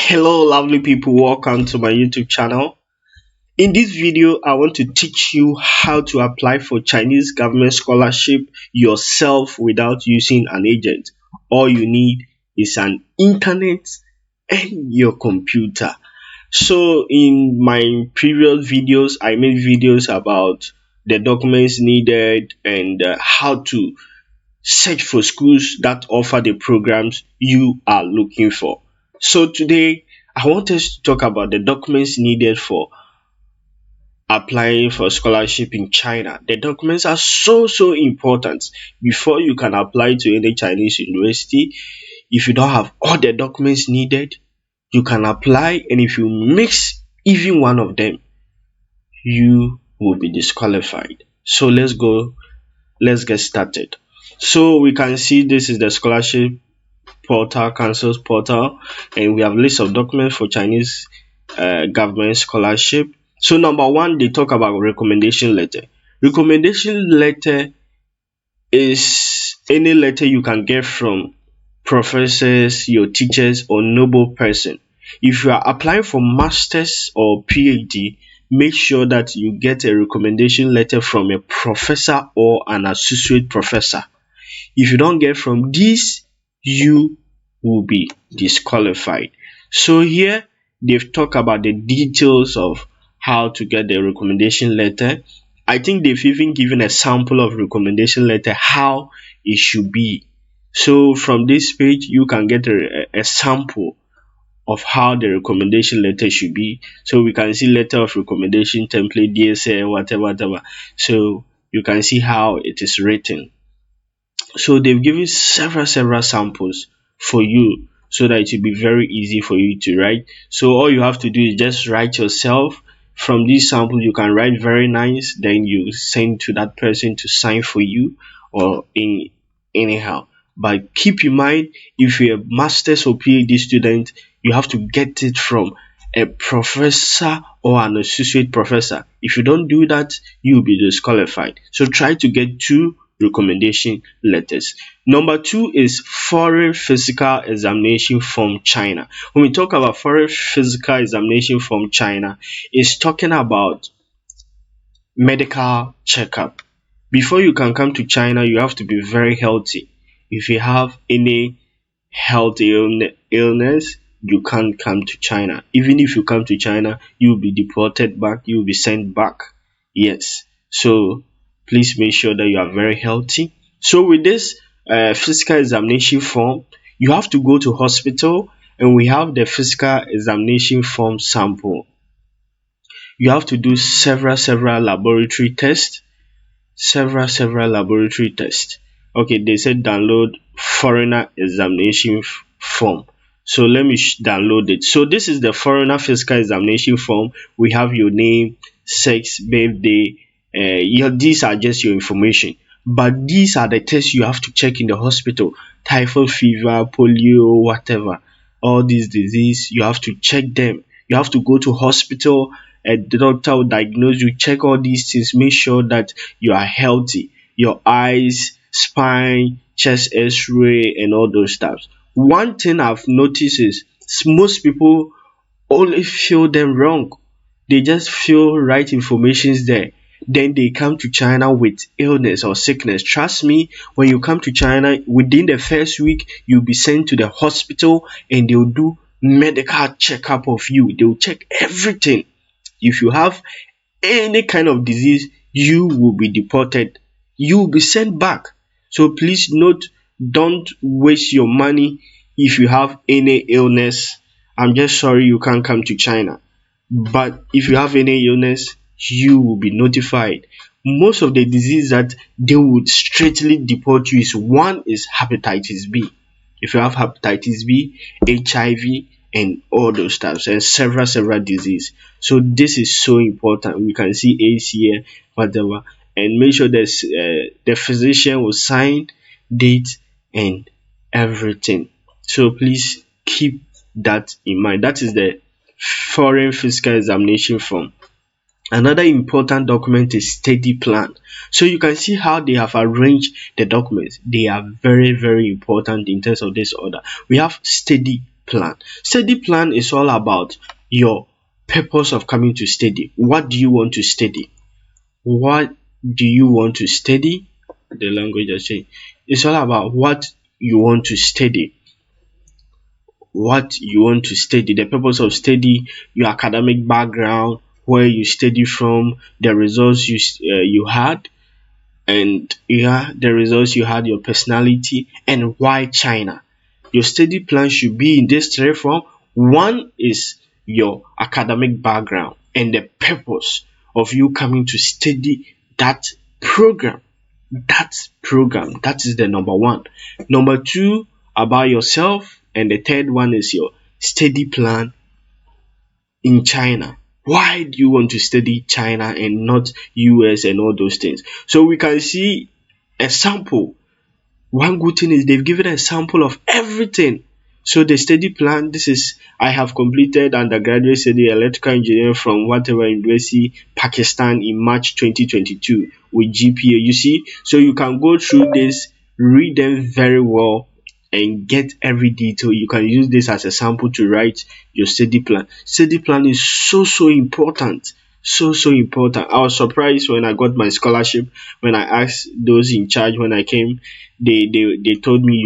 Hello, lovely people. Welcome to my YouTube channel. In this video, I want to teach you how to apply for Chinese government scholarship yourself without using an agent. All you need is an internet and your computer. So, in my previous videos, I made videos about the documents needed and how to search for schools that offer the programs you are looking for. So today I want us to talk about the documents needed for applying for scholarship in China. The documents are so important before you can apply to any Chinese university. If you don't have all the documents needed, you can apply, and if you mix even one of them, you will be disqualified. So let's get started. So we can see this is the scholarship portal, council's portal, and we have list of documents for Chinese government scholarship. So number one, they talk about recommendation letter. Recommendation letter is any letter you can get from professors, your teachers, or noble person. If you are applying for masters or PhD, make sure that you get a recommendation letter from a professor or an associate professor. If you don't get from these, you will be disqualified. So here they've talked about the details of how to get the recommendation letter. I think they've even given a sample of recommendation letter, how it should be. So from this page, you can get a sample of how the recommendation letter should be. So we can see letter of recommendation, template, DSL, whatever. So you can see how it is written. So they've given several samples for you so that it will be very easy for you to write. So all you have to do is just write yourself. From this sample, you can write very nice, then you send to that person to sign for you or anyhow. But keep in mind, if you're a master's or PhD student, you have to get it from a professor or an associate professor. If you don't do that, you'll be disqualified. So try to get two recommendation letters. Number two is foreign physical examination from China. When we talk about foreign physical examination from China, it's talking about medical checkup. Before you can come to China, you have to be very healthy. If you have any health illness, you can't come to China. Even if you come to China, you'll be deported back, you'll be sent back. Yes. So please make sure that you are very healthy. So with this physical examination form, you have to go to hospital, and we have the physical examination form sample. You have to do several laboratory tests. Several laboratory tests. Okay, they said download foreigner examination form. So let me download it. So this is the foreigner physical examination form. We have your name, sex, birthday. These are just your information, but these are the tests you have to check in the hospital. Typhoid fever, polio, whatever, all these diseases, you have to check them. You have to go to hospital, the doctor will diagnose you, check all these things, make sure that you are healthy. Your eyes, spine, chest x-ray, and all those stuff. One thing I've noticed is most people only fill them wrong. They just fill right informations there, then they come to China with illness or sickness. Trust me, when you come to China, within the first week, you'll be sent to the hospital and they'll do medical checkup of you. They'll check everything. If you have any kind of disease, you will be deported. You will be sent back. So please note, don't waste your money if you have any illness. I'm just sorry you can't come to China. But if you have any illness, you will be notified. Most of the disease that they would straightly deport you is one is hepatitis B. If you have hepatitis B, HIV, and all those types, and several diseases. So this is so important. We can see AIDS here, whatever, and make sure that the physician will sign, date, and everything. So please keep that in mind. That is the foreign physical examination form. Another important document is study plan. So you can see how they have arranged the documents. They are very important in terms of this order. We have study plan. Study plan is all about your purpose of coming to study. What do you want to study? What do you want to study? The language I say, it's all about what you want to study. What you want to study, the purpose of study, your academic background, where you study from, the results you had, and yeah, the results you had, your personality, and why China. Your study plan should be in this three form. One is your academic background and the purpose of you coming to study that program. That is the number one. Number two, about yourself, and the third one is your study plan in China. Why do you want to study China and not US and all those things? So we can see a sample. One good thing is they've given a sample of everything. So the study plan, this is, I have completed undergraduate study electrical engineering from whatever university, Pakistan, in March 2022 with GPA. You see, so you can go through this, read them very well, and get every detail. You can use this as a sample to write your study plan. Study plan is so important. So important. I was surprised when I got my scholarship. When I asked those in charge when I came, they told me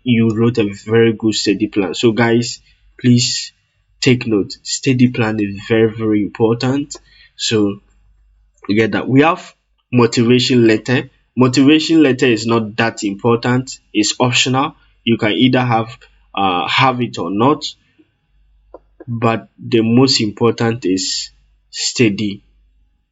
you wrote a very good study plan. So guys, please take note. Study plan is very important. So you get that. We have motivation letter. Motivation letter is not that important. It's optional. You can either have it or not. But the most important is study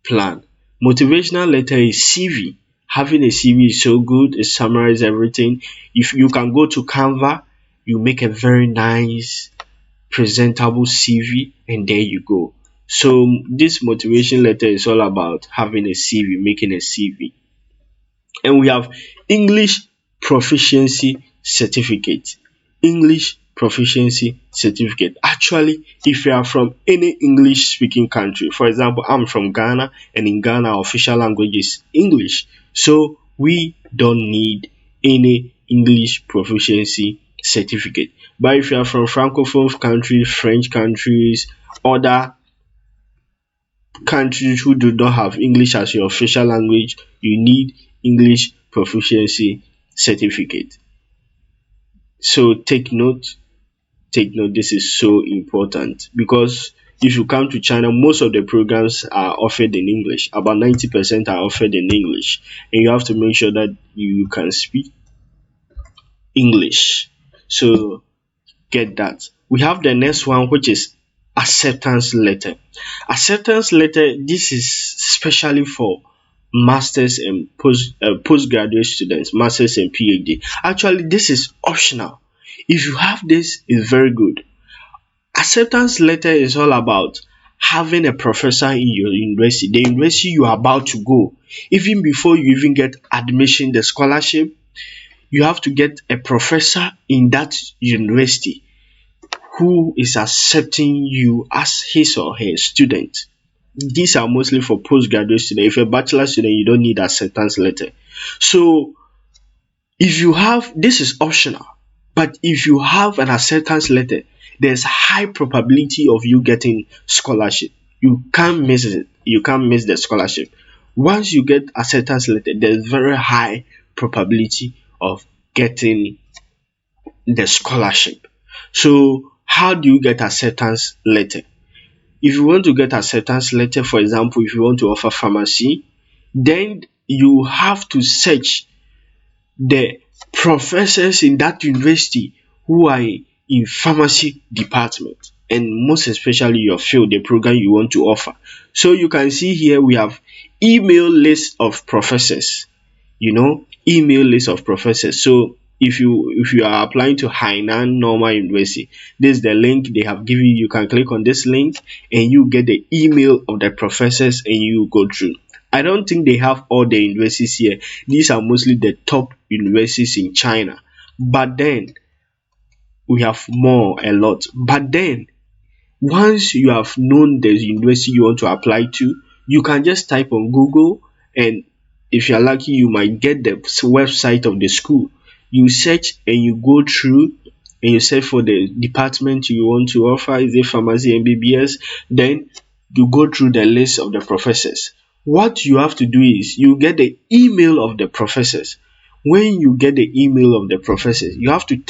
plan. Motivational letter is CV. Having a CV is so good. It summarizes everything. If you can go to Canva, you make a very nice presentable CV, and there you go. So this motivation letter is all about having a CV, making a CV. And we have English proficiency certificate. English proficiency certificate. Actually, if you are from any English speaking country, for example, I'm from Ghana, and in Ghana our official language is English, so we don't need any English proficiency certificate. But if you are from francophone countries, French countries, other countries who do not have English as your official language, you need English proficiency certificate. So take note, this is so important, because if you come to China, most of the programs are offered in English. About 90% are offered in English, and you have to make sure that you can speak English. So get that. We have the next one, which is acceptance letter. Acceptance letter, this is especially for masters and postgraduate students, masters and PhD. Actually, this is optional. If you have this, it's very good. Acceptance letter is all about having a professor in your university, the university you are about to go. Even before you even get admission, the scholarship, you have to get a professor in that university who is accepting you as his or her student. These are mostly for postgraduate students. If you're a bachelor student, you don't need acceptance letter. So if you have, this is optional, but if you have an acceptance letter, there's high probability of you getting scholarship. You can't miss it. You can't miss the scholarship. Once you get acceptance letter, there's very high probability of getting the scholarship. So how do you get acceptance letter? If you want to get acceptance letter, for example, if you want to offer pharmacy, then you have to search the professors in that university who are in pharmacy department, and most especially your field, the program you want to offer. So you can see here we have email list of professors, email list of professors. So if you are applying to Hainan Normal University, this is the link they have given you. You can click on this link and you get the email of the professors and you go through. I don't think they have all the universities here. These are mostly the top universities in China, but then we have a lot. But then once you have known the university you want to apply to, you can just type on Google, and if you're lucky, you might get the website of the school. You search and you go through and you search for the department you want to offer. Is it pharmacy, MBBS? Then you go through the list of the professors. What you have to do is you get the email of the professors. When you get the email of the professors, you have to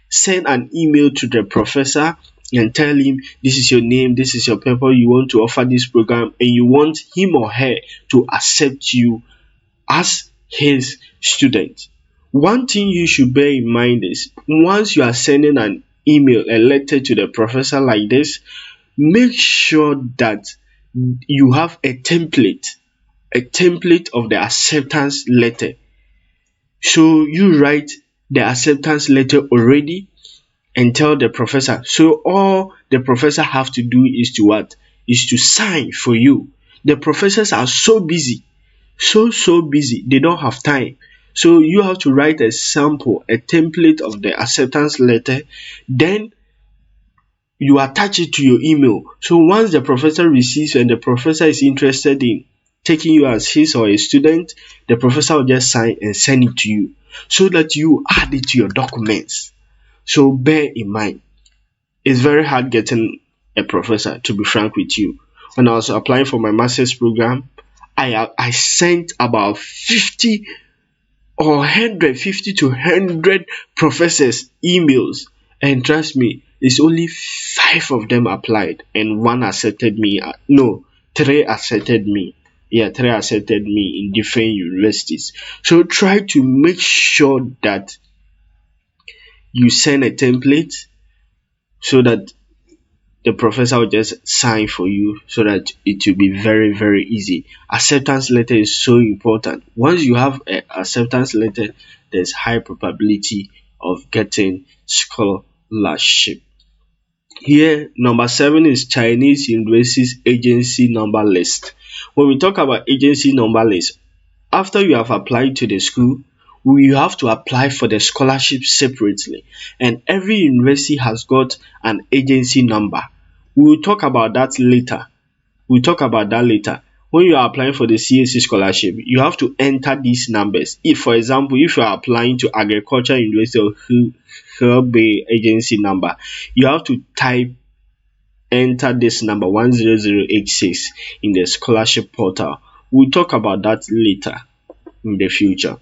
send an email to the professor and tell him this is your name, this is your paper, you want to offer this program, and you want him or her to accept you as his student. One thing you should bear in mind is once you are sending an email, a letter to the professor like this, make sure that you have a template of the acceptance letter. So you write the acceptance letter already and tell the professor. So all the professor have to do is to what? Is to sign for you. The professors are so busy, so busy, they don't have time. So you have to write a sample, a template of the acceptance letter, then you attach it to your email. So once the professor receives and the professor is interested in taking you as his or a student, the professor will just sign and send it to you so that you add it to your documents. So bear in mind, it's very hard getting a professor, to be frank with you. When I was applying for my master's program, I sent about 50 or 150 to 100 professors emails, and trust me, it's only 5 of them applied and one accepted me. No, 3 accepted me. Yeah, 3 accepted me in different universities. So try to make sure that you send a template so that the professor will just sign for you, so that it will be very easy. Acceptance letter is so important. Once you have an acceptance letter, there's high probability of getting scholarship. Here, number 7 is Chinese University's agency number list. When we talk about agency number list, after you have applied to the school, you have to apply for the scholarship separately, and every university has got an agency number. We will talk about that later. When you are applying for the CAC scholarship, you have to enter these numbers. If, for example, if you are applying to Agriculture University of Hebei agency number, you have to enter this number 10086 in the scholarship portal. We'll talk about that later in the future.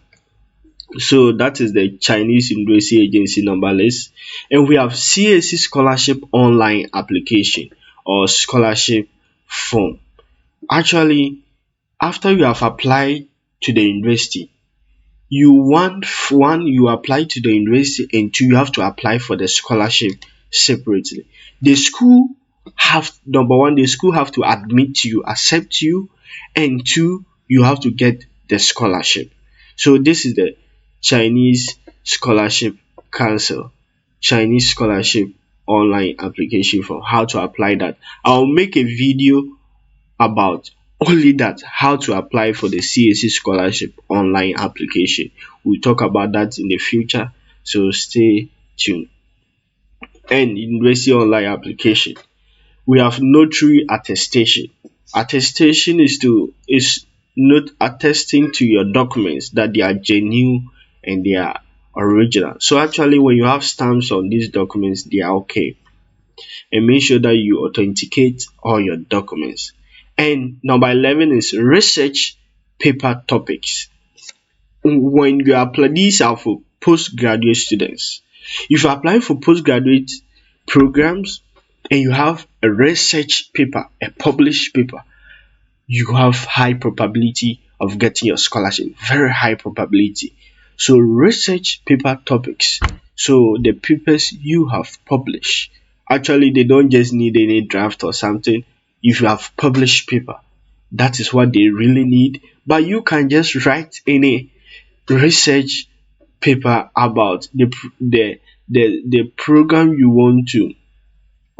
So that is the Chinese University agency number list. And we have CAC scholarship online application or scholarship form. Actually, after you have applied to the university, you apply to the university, and 2, you have to apply for the scholarship separately. The school have to admit you, accept you, and 2, you have to get the scholarship. So this is the Chinese Scholarship Council, Chinese Scholarship online application form. How to apply that, I'll make a video about only that, how to apply for the CAC scholarship online application. We'll talk about that in the future, so stay tuned. And university online application, we have notary attestation. Attestation is not attesting to your documents that they are genuine and they are original. So actually, when you have stamps on these documents, they are okay. And make sure that you authenticate all your documents. And number 11 is research paper topics. When you apply, these are for postgraduate students. If you apply for postgraduate programs and you have a research paper, a published paper, you have high probability of getting your scholarship, very high probability. So research paper topics, so the papers you have published, actually they don't just need any draft or something. If you have published paper, that is what they really need. But you can just write any research paper about the program you want to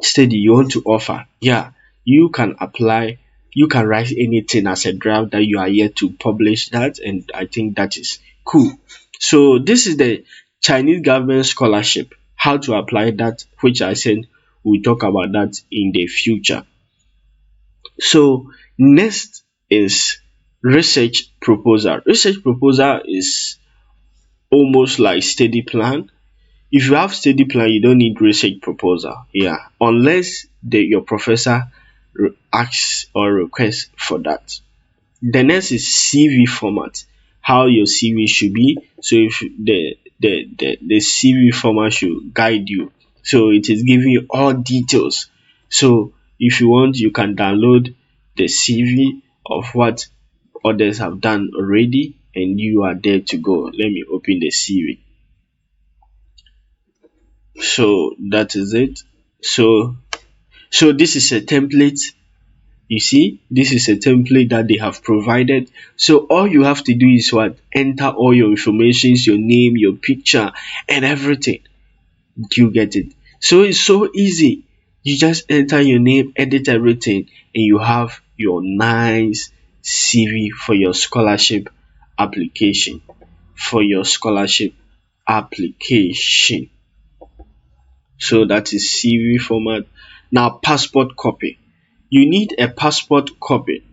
study, you want to offer. Yeah, you can apply, you can write anything as a draft that you are yet to publish that, and I think that is cool. So this is the Chinese government scholarship, how to apply that, which I said we'll talk about that in the future. So next is research proposal. Research proposal is almost like study plan. If you have study plan, you don't need research proposal. Yeah, unless your professor asks or requests for that. The next is CV format, how your CV should be. So if the CV format should guide you. So it is giving you all details. So if you want, you can download the CV of what others have done already, and you are there to go. Let me open the CV. So that is it. So this is a template. You see, this is a template that they have provided. So all you have to do is what? Enter all your informations, your name, your picture, and everything. You get it? So it's so easy. You just enter your name, edit everything, and you have your nice CV for your scholarship application. For your scholarship application. So that is CV format. Now, passport copy. You need a passport copy,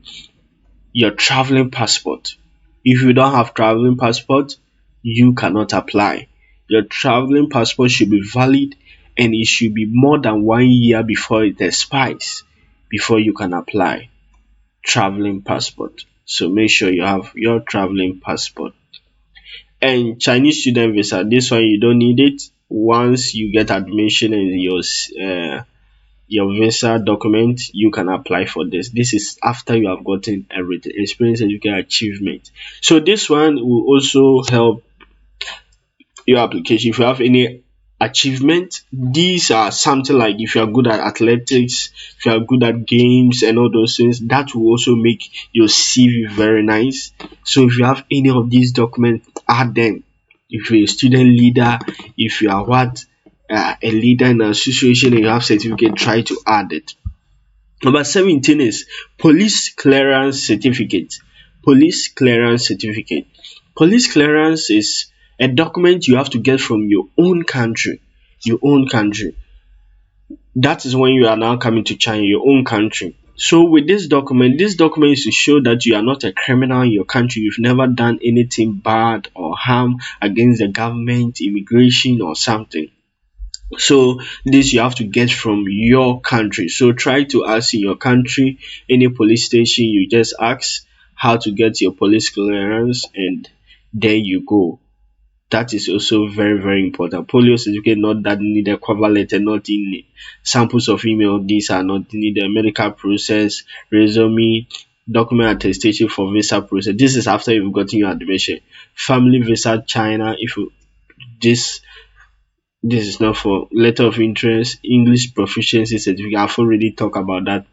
your traveling passport. If you don't have traveling passport, you cannot apply. Your traveling passport should be valid, and it should be more than 1 year before it expires before you can apply. Traveling passport. So make sure you have your traveling passport. And Chinese student visa, this one you don't need it. Once you get admission and your visa document, you can apply for this. This is after you have gotten everything, experience, education, achievement. So this one will also help your application. If you have any achievement, these are something like if you are good at athletics, if you are good at games and all those things, that will also make your CV very nice. So if you have any of these documents, add them. If you're a student leader, if you are a leader in an association and you have certificate, try to add it. Number 17 is police clearance certificate. Police clearance certificate. Police clearance is a document you have to get from your own country. Your own country. That is when you are now coming to China, your own country. So with this document is to show that you are not a criminal in your country. You've never done anything bad or harm against the government, immigration, or something. So this you have to get from your country. So try to ask in your country, any police station, you just ask how to get your police clearance, and there you go. That is also very, very important. Polio certificate not that needed, cover letter not in, samples of email, these are not needed, medical process, resume, document attestation for visa process. This is after you've gotten your admission. Family visa China, if you this is not for letter of interest, English proficiency certificate. I've already talked about that.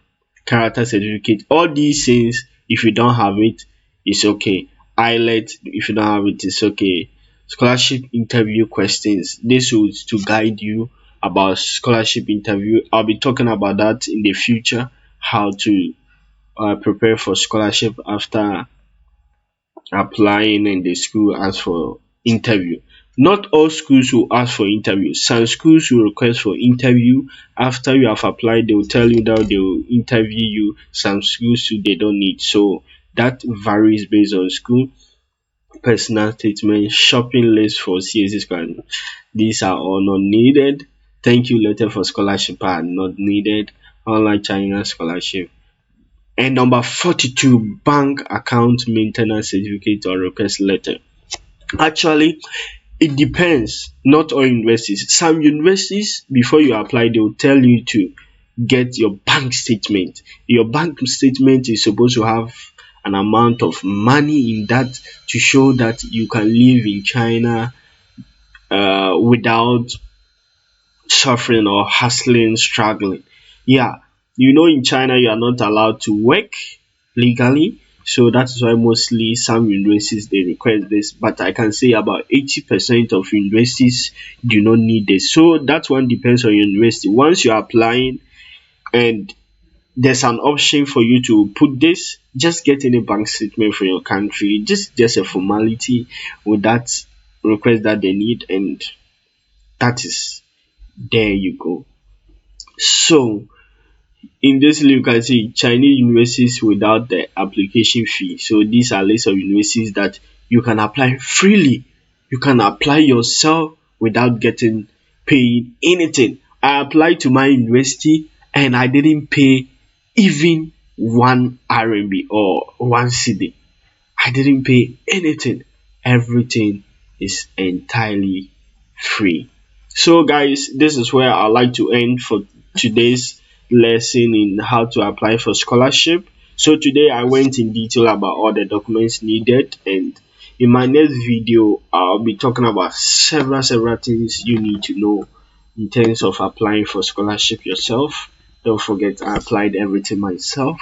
Character certificate. All these things, if you don't have it, it's okay. IELTS, if you don't have it, it's okay. Scholarship interview questions. This is to guide you about scholarship interview. I'll be talking about that in the future. How to prepare for scholarship after applying and the school asks for interview. Not all schools will ask for interview. Some schools will request for interview. After you have applied, they will tell you that they will interview you. Some schools they don't need. So that varies based on school. Personal statement, shopping list for CSC school. These are all not needed. Thank you letter for scholarship are not needed. Online China scholarship. And number 42, bank account maintenance certificate or request letter. Actually, it depends. Not all universities. Some universities, before you apply, they will tell you to get your bank statement. Your bank statement is supposed to have an amount of money in that to show that you can live in China without suffering or hustling, struggling. Yeah, in China you are not allowed to work legally. So that is why mostly some universities they request this, but I can say about 80% of universities do not need this. So that one depends on your university. Once you are applying and there's an option for you to put this, just get any bank statement for your country. Just a formality with that request that they need, and that is there you go. So in this list, you can see Chinese universities without the application fee. So these are lists of universities that you can apply freely. You can apply yourself without getting paying anything. I applied to my university and I didn't pay even one RMB or one CD. I didn't pay anything. Everything is entirely free. So, guys, this is where I like to end for today's lesson in how to apply for scholarship. So, today I went in detail about all the documents needed, and in my next video, I'll be talking about several things you need to know in terms of applying for scholarship yourself. Don't forget, I applied everything myself.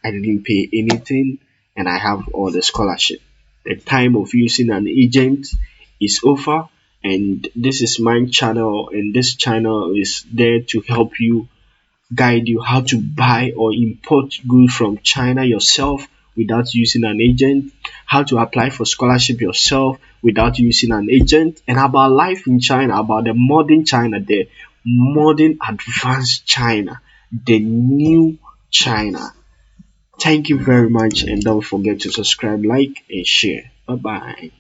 I didn't pay anything and I have all the scholarship. The time of using an agent is over, and this is my channel, and this channel is there to help you, guide you how to buy or import goods from China yourself without using an agent, how to apply for scholarship yourself without using an agent, and about life in China, about the modern China, the modern advanced China, the new China. Thank you very much, and don't forget to subscribe, like, and share. Bye bye.